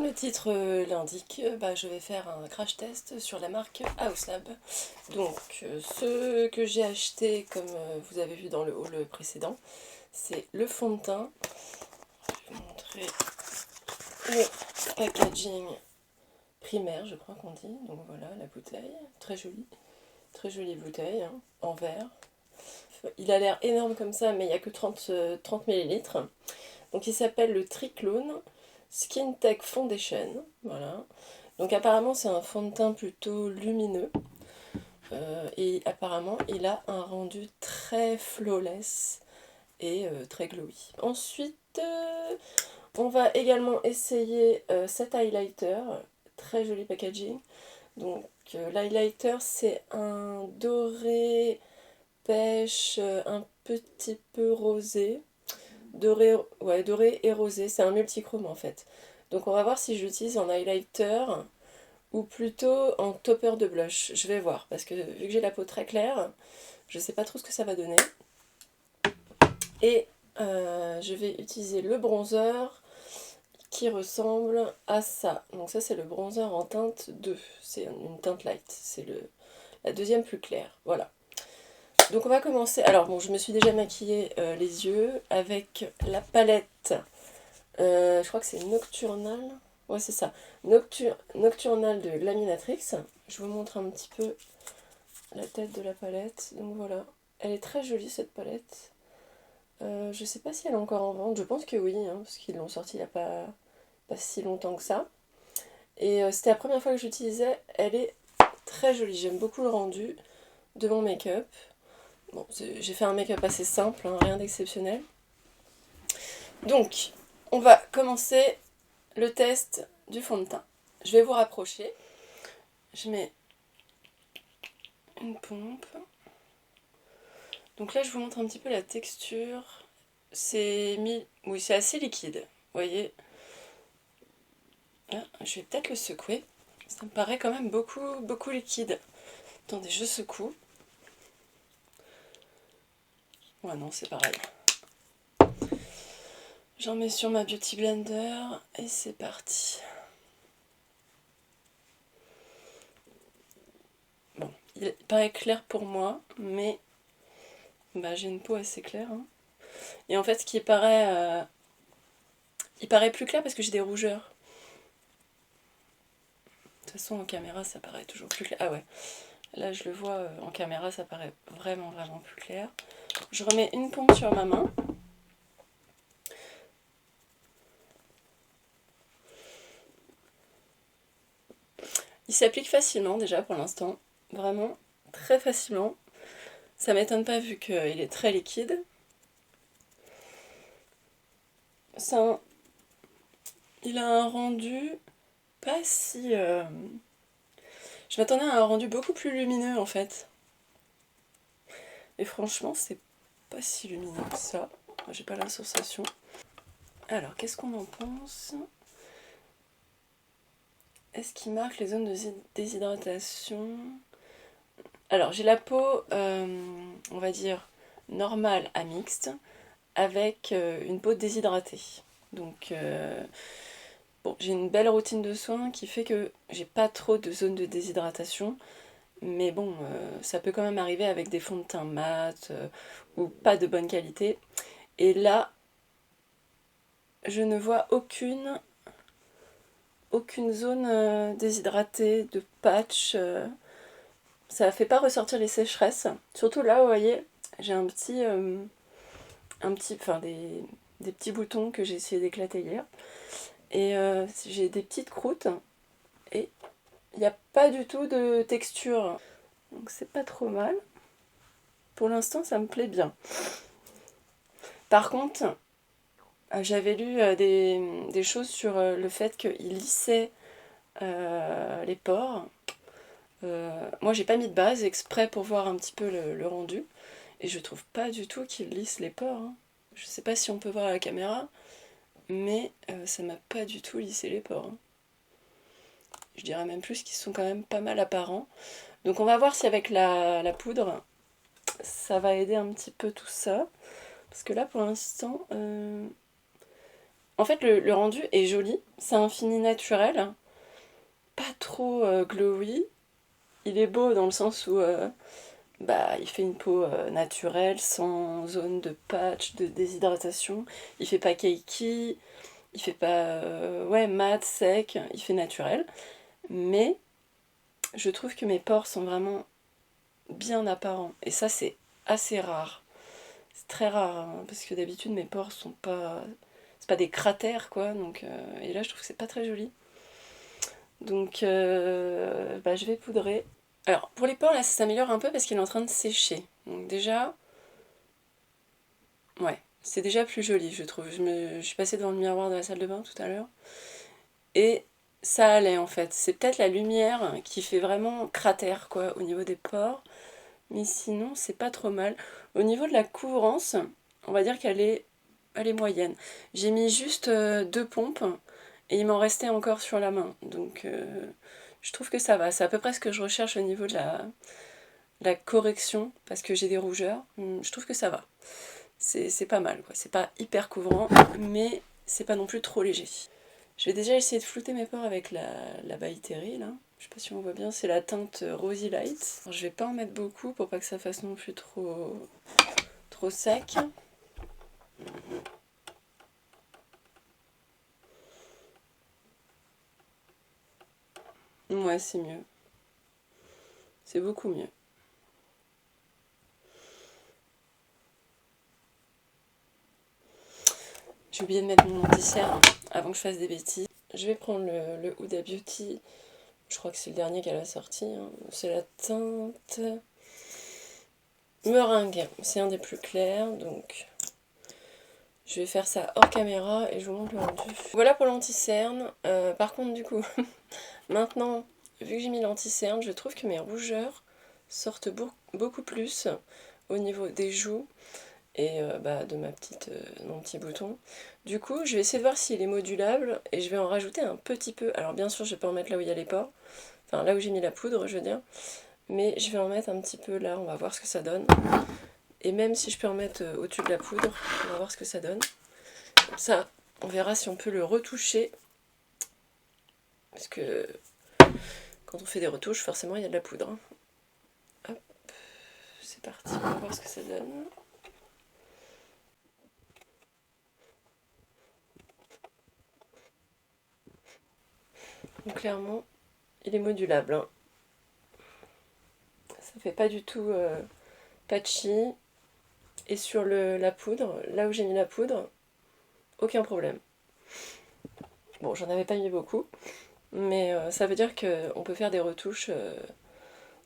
le titre l'indique, je vais faire un crash test sur la marque Hauslab. Donc, ce que j'ai acheté, comme vous avez vu dans le haul précédent, c'est le fond de teint. Je vais vous montrer le packaging primaire, je crois qu'on dit. Donc voilà, la bouteille, très jolie bouteille, hein, en verre. Il a l'air énorme comme ça, mais il n'y a que 30 ml. Donc il s'appelle le Triclone Skin Tech Foundation. Voilà. Donc apparemment c'est un fond de teint plutôt lumineux. Et apparemment il a un rendu très flawless et très glowy. Ensuite, on va également essayer cet highlighter. Très joli packaging. Donc l'highlighter c'est un doré pêche, un petit peu rosé. Doré et rosé, c'est un multichrome en fait. Donc on va voir si je l'utilise en highlighter ou plutôt en topper de blush. Je vais voir, parce que vu que j'ai la peau très claire, je sais pas trop ce que ça va donner. Et je vais utiliser le bronzer qui ressemble à ça. Donc ça c'est le bronzer en teinte 2, c'est une teinte light, c'est la deuxième plus claire, voilà. Donc on va commencer, alors bon je me suis déjà maquillée les yeux avec la palette, je crois que c'est Nocturnal, ouais c'est ça, Nocturnal de Laminatrix. Je vous montre un petit peu la tête de la palette, donc voilà, elle est très jolie cette palette. Je sais pas si elle est encore en vente, je pense que oui, hein, parce qu'ils l'ont sortie il n'y a pas si longtemps que ça. Et c'était la première fois que j'utilisais, elle est très jolie, j'aime beaucoup le rendu de mon make-up. Bon, j'ai fait un make-up assez simple, hein, rien d'exceptionnel. Donc, on va commencer le test du fond de teint. Je vais vous rapprocher. Je mets une pompe. Donc là, je vous montre un petit peu la texture. Oui, c'est assez liquide. Vous voyez. Là, je vais peut-être le secouer. Ça me paraît quand même beaucoup liquide. Attendez, je secoue. Ouais, non, c'est pareil. J'en mets sur ma Beauty Blender et c'est parti. Bon, il paraît clair pour moi, mais j'ai une peau assez claire. Hein. Et en fait, il paraît plus clair parce que j'ai des rougeurs. De toute façon, en caméra, ça paraît toujours plus clair. Ah ouais, là je le vois en caméra, ça paraît vraiment plus clair. Je remets une pompe sur ma main. Il s'applique facilement déjà pour l'instant, vraiment très facilement. Ça m'étonne pas vu qu'il est très liquide. Il a un rendu pas si... Je m'attendais à un rendu beaucoup plus lumineux en fait. Et franchement, c'est pas si lumineux que ça. J'ai pas la sensation. Alors, qu'est-ce qu'on en pense ? Est-ce qu'il marque les zones de déshydratation ? Alors, j'ai la peau, on va dire, normale à mixte, avec une peau déshydratée. Donc, bon, j'ai une belle routine de soins qui fait que j'ai pas trop de zones de déshydratation. Mais bon, ça peut quand même arriver avec des fonds de teint mat ou pas de bonne qualité. Et là, je ne vois aucune zone déshydratée, de patch. Ça ne fait pas ressortir les sécheresses. Surtout là, vous voyez, j'ai des petits boutons que j'ai essayé d'éclater hier. Et j'ai des petites croûtes. Et il n'y a pas du tout de texture. Donc c'est pas trop mal. Pour l'instant, ça me plaît bien. Par contre, j'avais lu des choses sur le fait qu'il lissait les pores. Moi, j'ai pas mis de base exprès pour voir un petit peu le rendu. Et je trouve pas du tout qu'il lisse les pores. Hein. Je sais pas si on peut voir à la caméra, mais ça m'a pas du tout lissé les pores. Hein. Je dirais même plus qu'ils sont quand même pas mal apparents. Donc on va voir si avec la poudre, ça va aider un petit peu tout ça. Parce que là, pour l'instant, En fait, le rendu est joli. C'est un fini naturel. Pas trop glowy. Il est beau dans le sens où il fait une peau naturelle, sans zone de patch, de déshydratation. Il fait pas cakey. Il fait pas mat, sec. Il fait naturel. Mais je trouve que mes pores sont vraiment bien apparents. Et ça, c'est assez rare. C'est très rare, hein, parce que d'habitude, mes pores sont pas... C'est pas des cratères, quoi. Donc, et là, je trouve que c'est pas très joli. Donc, je vais poudrer. Alors, pour les pores, là, ça s'améliore un peu parce qu'il est en train de sécher. Donc déjà... Ouais, c'est déjà plus joli, je trouve. Je suis passée devant le miroir de la salle de bain tout à l'heure. Et ça allait, en fait. C'est peut-être la lumière qui fait vraiment cratère, quoi, au niveau des pores. Mais sinon, c'est pas trop mal. Au niveau de la couvrance, on va dire elle est moyenne. J'ai mis juste 2 pompes et il m'en restait encore sur la main. Donc je trouve que ça va. C'est à peu près ce que je recherche au niveau de la correction parce que j'ai des rougeurs. Je trouve que ça va. C'est pas mal, quoi. C'est pas hyper couvrant, mais c'est pas non plus trop léger. Je vais déjà essayer de flouter mes pores avec la By Terry, là. Je sais pas si on voit bien, c'est la teinte Rosy Light. Alors, je vais pas en mettre beaucoup pour pas que ça fasse non plus trop sec. Ouais, c'est mieux. C'est beaucoup mieux. J'ai oublié de mettre mon anti-cerne avant que je fasse des bêtises. Je vais prendre le Huda Beauty. Je crois que c'est le dernier qu'elle a sorti. Hein. C'est la teinte meringue. C'est un des plus clairs, donc je vais faire ça hors caméra et je vous montre le rendu. Voilà pour l'anti-cerne. Par contre, du coup, maintenant, vu que j'ai mis l'anti-cerne, je trouve que mes rougeurs sortent beaucoup plus au niveau des joues et de mon petit bouton. Du coup, je vais essayer de voir s'il est modulable et je vais en rajouter un petit peu. Alors bien sûr, je vais pas en mettre là où il y a les pores, enfin là où j'ai mis la poudre, je veux dire, mais je vais en mettre un petit peu là, on va voir ce que ça donne. Et même si je peux en mettre au-dessus de la poudre, on va voir ce que ça donne. Comme ça, on verra si on peut le retoucher. Parce que quand on fait des retouches, forcément, il y a de la poudre. Hop, c'est parti, on va voir ce que ça donne. Donc clairement, il est modulable. Hein. Ça fait pas du tout patchy. Et sur la poudre, là où j'ai mis la poudre, aucun problème. Bon, j'en avais pas mis beaucoup, mais ça veut dire qu'on peut faire des retouches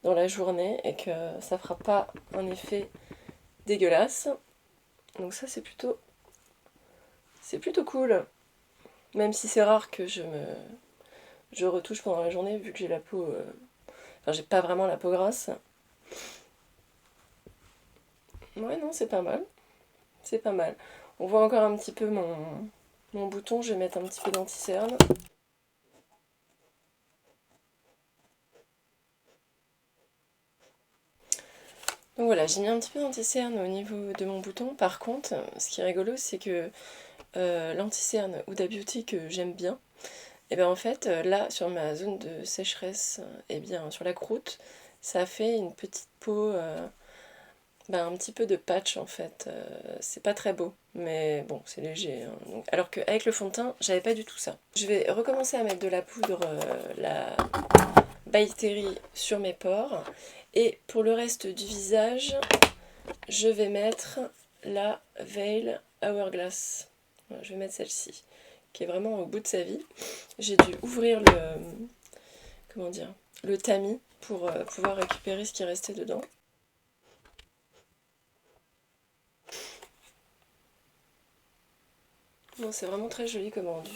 dans la journée et que ça fera pas un effet dégueulasse. Donc ça c'est plutôt cool. Même si c'est rare que je retouche pendant la journée vu que j'ai la peau... Enfin j'ai pas vraiment la peau grasse. Ouais non c'est pas mal. C'est pas mal. On voit encore un petit peu mon bouton, je vais mettre un petit peu d'anti-cerne. Donc voilà, j'ai mis un petit peu d'anti-cerne au niveau de mon bouton. Par contre, ce qui est rigolo, c'est que l'anti-cerne Huda Beauty que j'aime bien, et bien en fait, là, sur ma zone de sécheresse, et bien sur la croûte, ça fait une petite peau, un petit peu de patch en fait. C'est pas très beau, mais bon, c'est léger. Hein. Donc, alors qu'avec le fond de teint, j'avais pas du tout ça. Je vais recommencer à mettre de la poudre, la By Terry sur mes pores. Et pour le reste du visage, je vais mettre la Veil Hourglass. Voilà, je vais mettre celle-ci, qui est vraiment au bout de sa vie. J'ai dû ouvrir le tamis pour pouvoir récupérer ce qui restait dedans. Bon, c'est vraiment très joli comme rendu.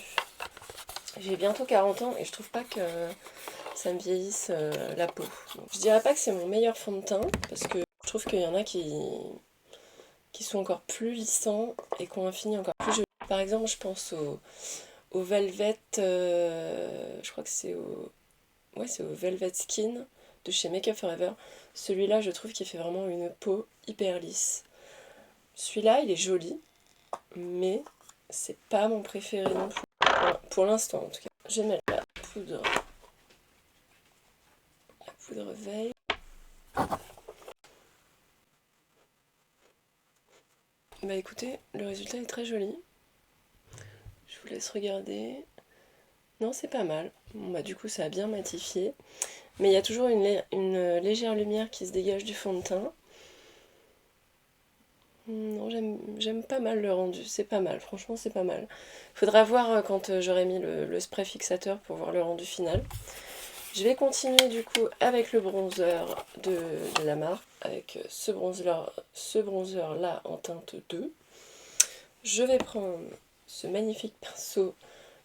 J'ai bientôt 40 ans et je trouve pas que ça me vieillisse la peau. Donc, je dirais pas que c'est mon meilleur fond de teint parce que je trouve qu'il y en a qui sont encore plus lissants et qui ont un fini encore plus joli. Par exemple, je pense au Velvet, je crois que c'est au Velvet Skin de chez Make Up Forever. Celui-là, je trouve qu'il fait vraiment une peau hyper lisse. Celui-là, il est joli, mais c'est pas mon préféré non plus. Pour l'instant en tout cas. Je vais mettre la poudre veille. Bah écoutez, le résultat est très joli. Je vous laisse regarder. Non, c'est pas mal. Bon, bah du coup, ça a bien matifié. Mais il y a toujours une légère lumière qui se dégage du fond de teint. Non, j'aime pas mal le rendu. C'est pas mal, franchement, c'est pas mal. Faudra voir quand j'aurai mis le spray fixateur pour voir le rendu final. Je vais continuer du coup avec le bronzer de la marque, avec ce bronzer là en teinte 2. Je vais prendre ce magnifique pinceau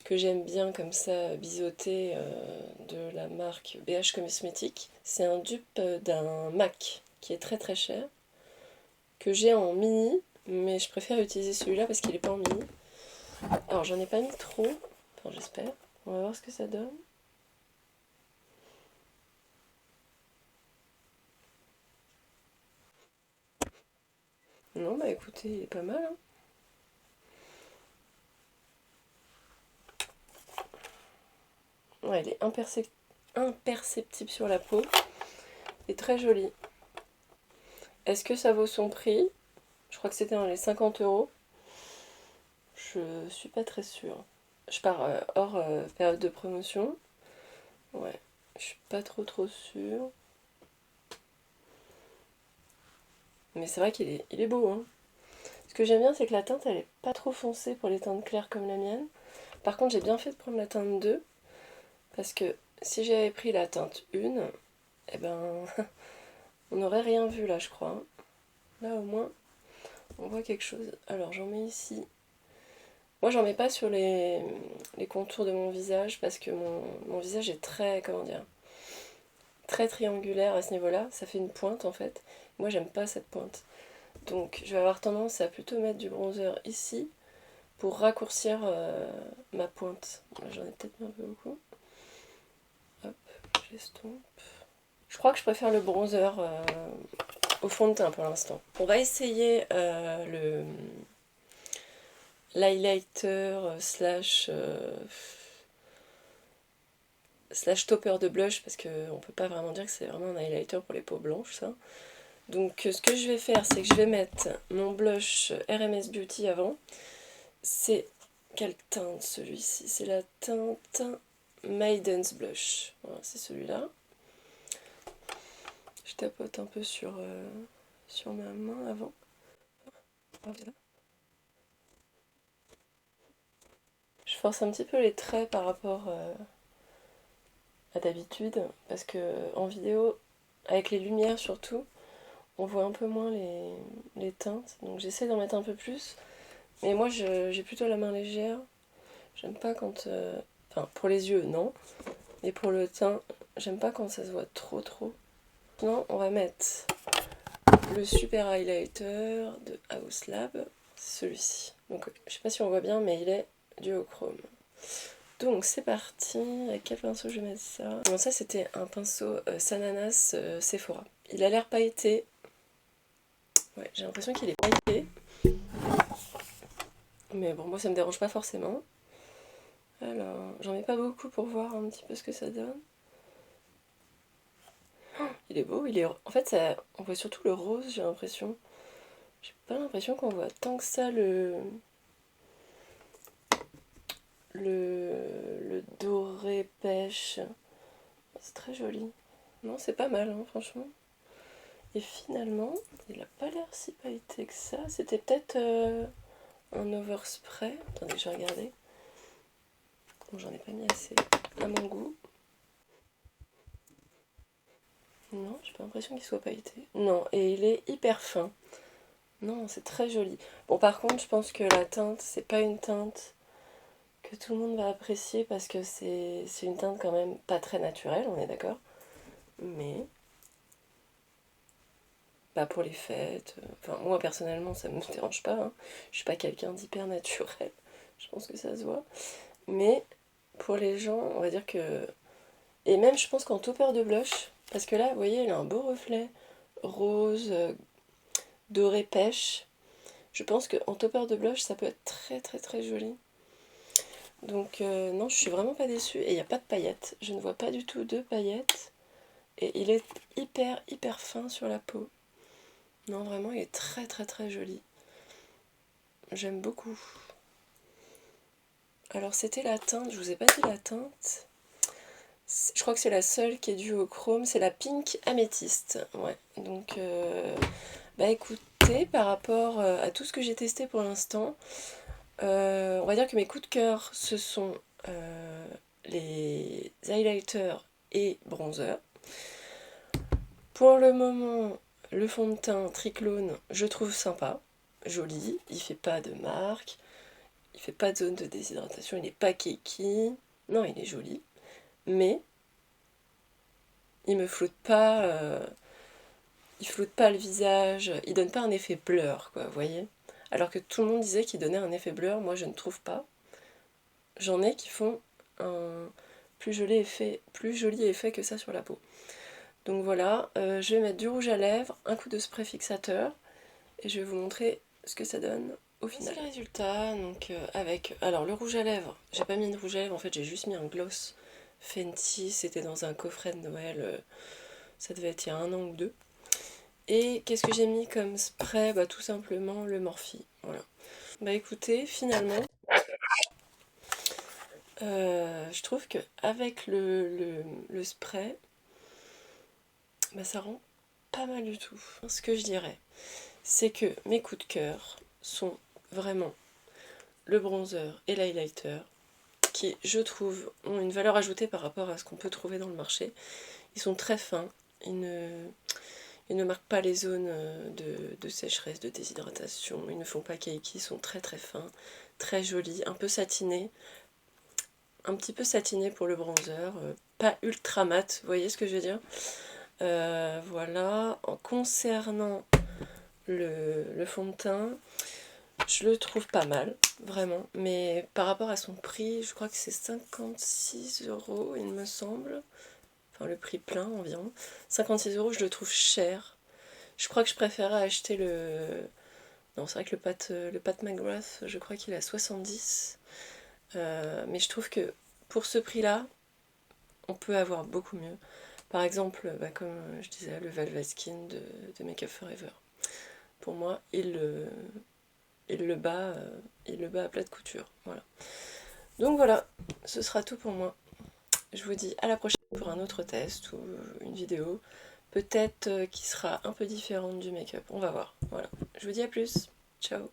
que j'aime bien comme ça, biseauté, de la marque BH Cosmetics. C'est un dupe d'un MAC qui est très très cher, que j'ai en mini, mais je préfère utiliser celui-là parce qu'il n'est pas en mini. Alors j'en ai pas mis trop, enfin j'espère. On va voir ce que ça donne. Non, bah écoutez, il est pas mal. Hein. Ouais, il est imperceptible sur la peau. Et très joli. Est-ce que ça vaut son prix? Je crois que c'était dans les 50 €. Je suis pas très sûre. Je pars hors période de promotion. Ouais, je suis pas trop sûre. Mais c'est vrai qu'il est beau. Hein. Ce que j'aime bien, c'est que la teinte, elle est pas trop foncée pour les teintes claires comme la mienne. Par contre, j'ai bien fait de prendre la teinte 2. Parce que si j'avais pris la teinte 1, eh ben, on n'aurait rien vu là, je crois. Hein. Là, au moins, on voit quelque chose. Alors, j'en mets ici. Moi, j'en mets pas sur les contours de mon visage parce que mon visage est très, comment dire, très triangulaire à ce niveau-là. Ça fait une pointe en fait. Moi, j'aime pas cette pointe. Donc, je vais avoir tendance à plutôt mettre du bronzer ici pour raccourcir ma pointe. J'en ai peut-être mis un peu beaucoup. Hop, j'estompe. Je crois que je préfère le bronzer au fond de teint pour l'instant. On va essayer l'highlighter slash topper de blush parce qu'on peut pas vraiment dire que c'est vraiment un highlighter pour les peaux blanches ça. Donc ce que je vais faire c'est que je vais mettre mon blush RMS Beauty avant. C'est quelle teinte celui-ci? C'est la teinte Maiden's Blush. Voilà, c'est celui-là. Je tapote un peu sur ma main avant. Je force un petit peu les traits par rapport à d'habitude parce que en vidéo, avec les lumières surtout, on voit un peu moins les teintes. Donc j'essaie d'en mettre un peu plus. Mais moi j'ai plutôt la main légère. J'aime pas quand... Enfin pour les yeux non. Et pour le teint, j'aime pas quand ça se voit trop. Maintenant on va mettre le super highlighter de House Lab. C'est celui-ci. Donc je sais pas si on voit bien mais il est duochrome. Donc c'est parti, avec quel pinceau je vais mettre ça? Bon, ça c'était un pinceau Sananas Sephora. Il a l'air pailleté. Ouais, j'ai l'impression qu'il est pailleté. Mais bon, moi ça me dérange pas forcément. Alors, j'en mets pas beaucoup pour voir un petit peu ce que ça donne. Oh, il est beau, il est... En fait, ça... on voit surtout le rose, j'ai l'impression. J'ai pas l'impression qu'on voit tant que ça le doré pêche. C'est très joli. Non, c'est pas mal, hein, franchement. Et finalement, il a pas l'air si pailleté que ça. C'était peut-être un overspray. Attendez, je vais regarder. Bon, j'en ai pas mis assez à mon goût. Non, j'ai pas l'impression qu'il soit pailleté. Non, et il est hyper fin. Non, c'est très joli. Bon, par contre, je pense que la teinte, c'est pas une teinte que tout le monde va apprécier parce que c'est une teinte quand même pas très naturelle, on est d'accord. Mais, bah pour les fêtes, enfin moi personnellement ça me dérange pas. Hein. Je suis pas quelqu'un d'hyper naturel, je pense que ça se voit. Mais pour les gens, on va dire que... Et même je pense qu'en topper de blush, parce que là, vous voyez, il a un beau reflet rose, doré pêche. Je pense qu'en topper de blush, ça peut être très très très joli. Donc non, je suis vraiment pas déçue. Et il n'y a pas de paillettes. Je ne vois pas du tout de paillettes. Et il est hyper hyper fin sur la peau. Non, vraiment, il est très très très joli. J'aime beaucoup. Alors c'était la teinte, je vous ai pas dit la teinte. Je crois que c'est la seule qui est due au chrome, c'est la Pink Améthyste. Ouais, donc bah écoutez, par rapport à tout ce que j'ai testé pour l'instant, on va dire que mes coups de cœur, ce sont les highlighters et bronzers. Pour le moment, le fond de teint Triclone, je trouve sympa, joli, il fait pas de marque, il fait pas de zone de déshydratation, il n'est pas cakey, non, il est joli, mais il me floute pas, il floute pas le visage, il donne pas un effet blur, quoi, vous voyez. Alors que tout le monde disait qu'il donnait un effet blur, moi je ne trouve pas. J'en ai qui font un plus joli effet que ça sur la peau. Donc voilà, je vais mettre du rouge à lèvres, un coup de spray fixateur, et je vais vous montrer ce que ça donne au final. Voici le résultat, donc avec, alors le rouge à lèvres, j'ai pas mis de rouge à lèvres, en fait j'ai juste mis un gloss Fenty, c'était dans un coffret de Noël, ça devait être il y a 1 an ou 2. Et qu'est-ce que j'ai mis comme spray? Bah tout simplement le Morphe, voilà. Bah écoutez, finalement, je trouve que avec le spray, bah ça rend pas mal du tout. Ce que je dirais, c'est que mes coups de cœur sont vraiment le bronzer et l'highlighter, qui, je trouve, ont une valeur ajoutée par rapport à ce qu'on peut trouver dans le marché. Ils sont très fins, ils ne marquent pas les zones de sécheresse, de déshydratation, ils ne font pas cakey, ils sont très très fins, très jolis, un peu satinés, un petit peu satinés pour le bronzer, pas ultra mat, vous voyez ce que je veux dire? Voilà, en concernant le fond de teint, je le trouve pas mal, vraiment, mais par rapport à son prix, je crois que c'est 56 €, il me semble, enfin le prix plein environ. 56 €, je le trouve cher. Je crois que je préférais acheter le... Non, c'est vrai que le Pat McGrath, je crois qu'il est à 70. Mais je trouve que pour ce prix-là, on peut avoir beaucoup mieux. Par exemple, bah, comme je disais, le Velvet Skin de Make Up Forever. Pour moi, il le bat à plat de couture. Voilà. Donc voilà, ce sera tout pour moi. Je vous dis à la prochaine pour un autre test ou une vidéo. Peut-être qui sera un peu différente du make-up. On va voir. Voilà. Je vous dis à plus. Ciao.